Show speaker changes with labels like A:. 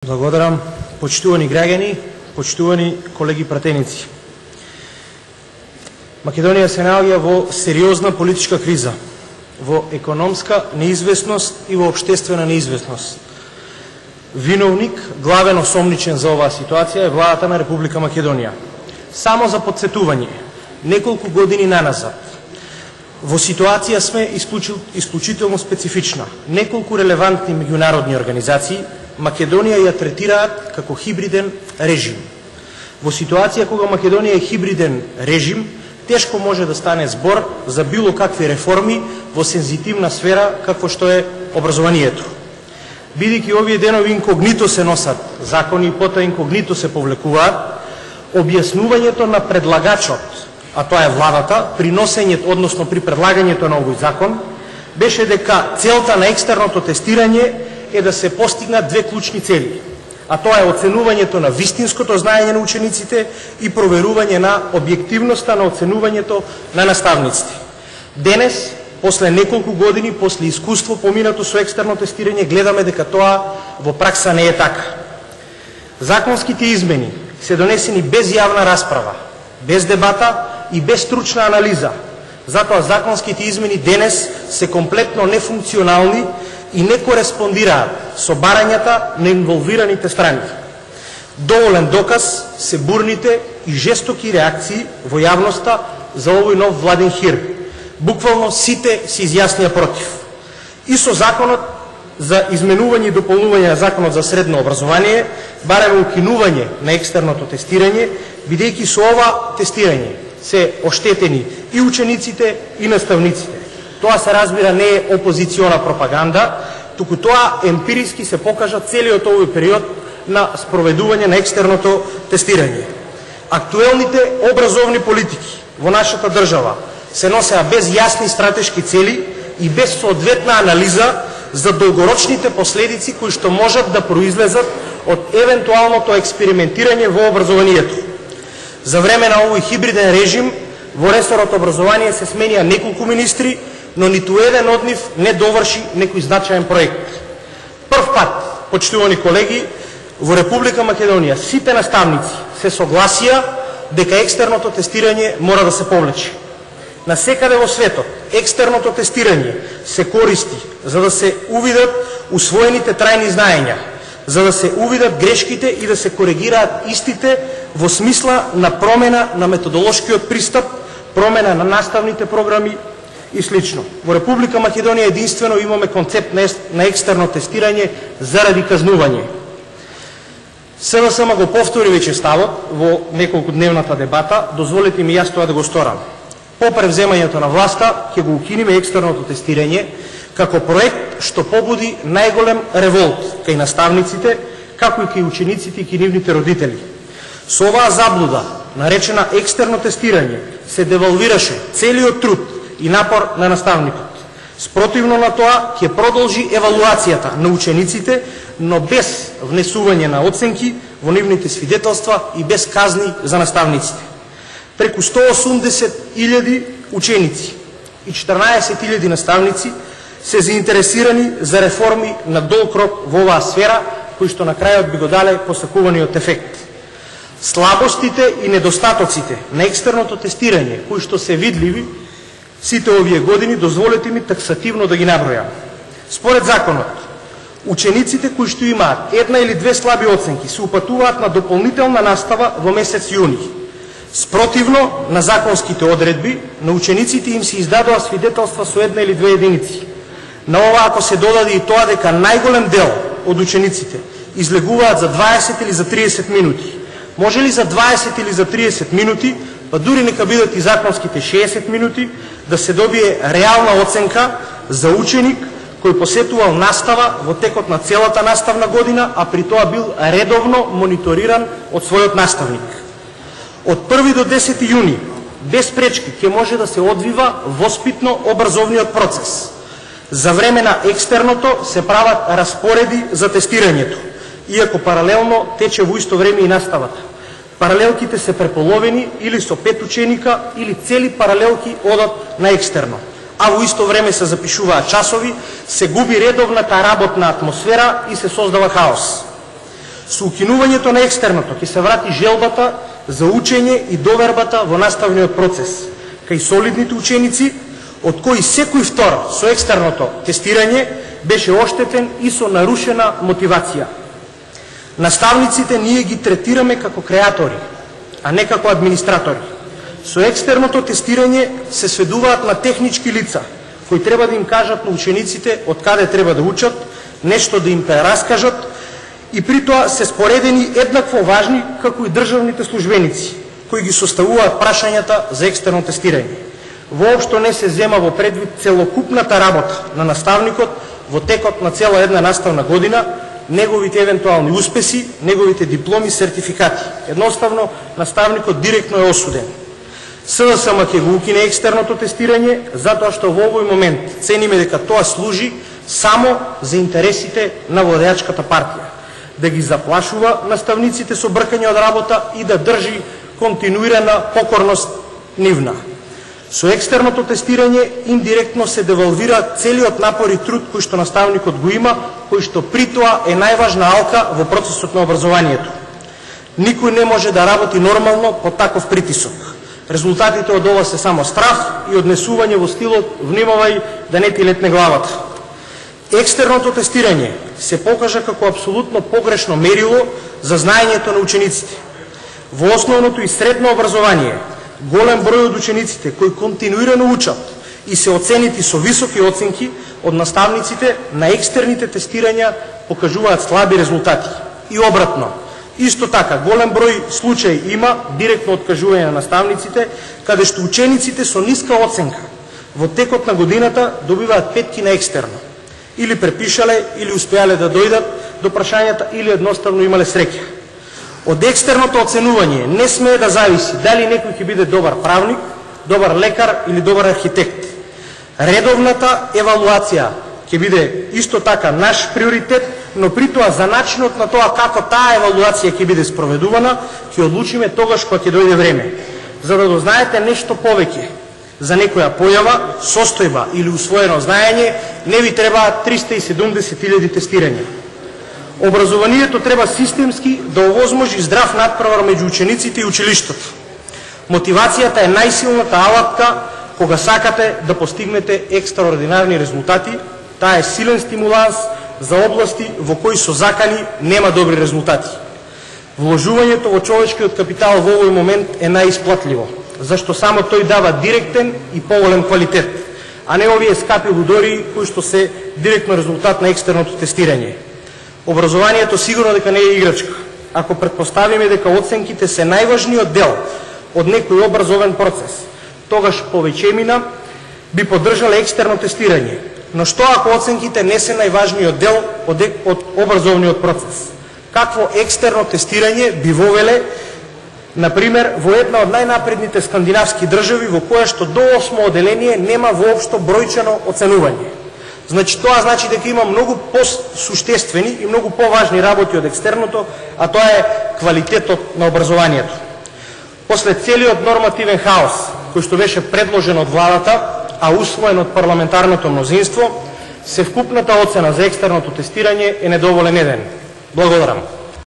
A: Благодарам, почитувани граѓани, почитувани колеги пратеници. Македонија се наоѓа во сериозна политичка криза, во економска неизвестност и во општествена неизвестност. Виновник, главен осомничен за оваа ситуација е владата на Република Македонија. Само за подсетување, неколку години наназад, во ситуација сме исклучително специфична. Неколку релевантни меѓународни организации Македонија ја третираат како хибриден режим. Во ситуација кога Македонија е хибриден режим, тешко може да стане збор за било какви реформи во сензитивна сфера како што е образованието. Бидејќи овие денови инкогнито се носат закони и пота инкогнито се повлекуваат, објаснувањето на предлагачот, а тоа е владата, при носењето, односно при предлагањето на овој закон, беше дека целта на екстерното тестирање е да се постигнат две клучни цели, а тоа е оценувањето на вистинското знаење на учениците и проверување на објективноста на оценувањето на наставниците. Денес, после неколку години, после искуство поминато со екстерно тестирање, гледаме дека тоа во пракса не е така. Законските измени се донесени без јавна расправа, без дебата и без стручна анализа. Затоа законските измени денес се комплетно нефункционални и не кореспондираат со барањата на инволвираните страни. Доволен доказ се бурните и жестоки реакции во јавноста за овој нов владен хир. Буквално сите се изјаснија против. И со законот за изменување и дополнување на законот за средно образование, бараме укинување на екстерното тестирање, бидејќи со ова тестирање се оштетени и учениците и наставниците. Тоа се разбира не е опозициона пропаганда, туку тоа емпириски се покажа целиот овој период на спроведување на екстерното тестирање. Актуелните образовни политики во нашата држава се носеа без јасни стратешки цели и без соодветна анализа за долгорочните последици кои што можат да произлезат од евентуалното експериментирање во образованието. За време на овој хибриден режим во ресорот образование се сменија неколку министри, но ниту еден од нив не доврши некој значаен проект. Прв пат, почитувани колеги, во Република Македонија сите наставници се согласија дека екстерното тестирање мора да се повлече. Насекаде во светот екстерното тестирање се користи за да се увидат усвоените трајни знаења, за да се увидат грешките и да се коригираат истите во смисла на промена на методолошкиот пристап, промена на наставните програми и слично. Во Република Македонија единствено имаме концепт на екстерно тестирање заради казнување. СДСМ го повтори веќе ставот во неколкудневната дебата, дозволете ми јас тоа да го сторам. По превземањето на власта ќе го укинеме екстерното тестирање како проект што побуди најголем револт кај наставниците, како и кај учениците и кај нивните родители. Со оваа заблуда, наречена екстерно тестирање, се девалвираше целиот труд и напор на наставникот. Спротивно на тоа ќе продолжи евалуацијата на учениците, но без внесување на оценки во нивните свидетелства и без казни за наставниците. Преку 180.000 ученици и 14.000 наставници се заинтересирани за реформи на долг рок во оваа сфера, кои што на крајот би го дале посакуваниот ефект. Слабостите и недостатоците на екстерното тестирање, кои што се видливи сите овие години, дозволете ми таксативно да ги набројам. Според законот, учениците кои што имаат една или две слаби оценки се упатуваат на дополнителна настава во месец јуни. Спротивно на законските одредби, на учениците им се издадоа свидетелства со една или две единици. На ова ако се додаде и тоа дека најголем дел од учениците излегуваат за 20 или за 30 минути. Може ли за 20 или за 30 минути, па дури нека бидат и законските 60 минути, да се добие реална оценка за ученик кој посетувал настава во текот на целата наставна година, а при тоа бил редовно мониториран од својот наставник. Од 1 до 10 јуни, без пречки, ќе може да се одвива воспитно образовниот процес. За време на екстерното се прават распореди за тестирањето, иако паралелно тече во исто време и наставата. Паралелките се преполовени или со 5 ученика, или цели паралелки одат на екстерно. А во исто време се запишуваат часови, се губи редовната работна атмосфера и се создава хаос. Со укинувањето на екстерното ќе се врати желбата за учење и довербата во наставниот процес, кај солидните ученици, од кои секој втор со екстерното тестирање беше оштетен и со нарушена мотивација. Наставниците ние ги третираме како креатори, а не како администратори. Со екстерното тестирање се сведуваат на технички лица, кои треба да им кажат на учениците од каде треба да учат, нешто да им прераскажат, и при тоа се споредени еднакво важни како и државните службеници, кои ги составуваат прашањата за екстерно тестирање. Воопшто не се зема во предвид целокупната работа на наставникот во текот на цела една наставна година, неговите евентуални успеси, неговите дипломи, сертификати. Едноставно, наставникот директно е осуден. СДСМ ќе го укине екстерното тестирање, затоа што во овој момент цениме дека тоа служи само за интересите на владеачката партија, да ги заплашува наставниците со бркање од работа и да држи континуирана покорност нивна. Со екстерното тестирање индиректно се девалвира целиот напор и труд кој што наставникот го има, кој што при тоа е најважна алка во процесот на образованието. Никој не може да работи нормално под таков притисок. Резултатите од ова се само страф и однесување во стилот внимавај да не ти летне главата. Екстерното тестирање се покажа како апсолутно погрешно мерило за знаењето на учениците. Во основното и средно образование голем број од учениците кои континуирано учат и се оценити со високи оценки од наставниците на екстерните тестирања покажуваат слаби резултати. И обратно, исто така голем број случаи има директно откажување на наставниците, каде што учениците со ниска оценка во текот на годината добиваат петки на екстерно. Или препишале, или успеале да дојдат до прашањата, или едноставно имале среќа. Од екстерното оценување не смее да зависи дали некој ќе биде добар правник, добар лекар или добар архитект. Редовната евалуација ќе биде исто така наш приоритет, но при тоа за начинот на тоа како таа евалуација ќе биде спроведувана, ќе одлучиме тогаш кога ќе дојде време. За да дознаете нешто повеќе за некоја појава, состојба или усвоено знаење, не ви требаат 370.000 тестирања. Образованието треба системски да овозможи здрав надпревар меѓу учениците и училиштата. Мотивацијата е најсилната алатка кога сакате да постигнете екстраординарни резултати. Таа е силен стимуланс за области во кои со закани нема добри резултати. Вложувањето во човечкиот капитал во овој момент е најисплатливо, зашто само тој дава директен и поголем квалитет, а не овие скапи лудори кои што се директно резултат на екстерното тестирање. Образованието сигурно дека не е играчка. Ако предпоставиме дека оценките се најважниот дел од некој образовен процес, тогаш повеќемина би поддржале екстерно тестирање. Но што ако оценките не се најважниот дел од образовниот процес? Какво екстерно тестирање би вовеле, например, во една од најнапредните скандинавски држави во која што до 8 оделение нема воопшто бројчано оценување? Значи, тоа значи дека има многу по-суштествени и многу по-важни работи од екстерното, а тоа е квалитетот на образованието. После целиот нормативен хаос, кој што беше предложен од владата, а усвоен од парламентарното мнозинство, севкупната оцена за екстерното тестирање е недоволен еден. Благодарам.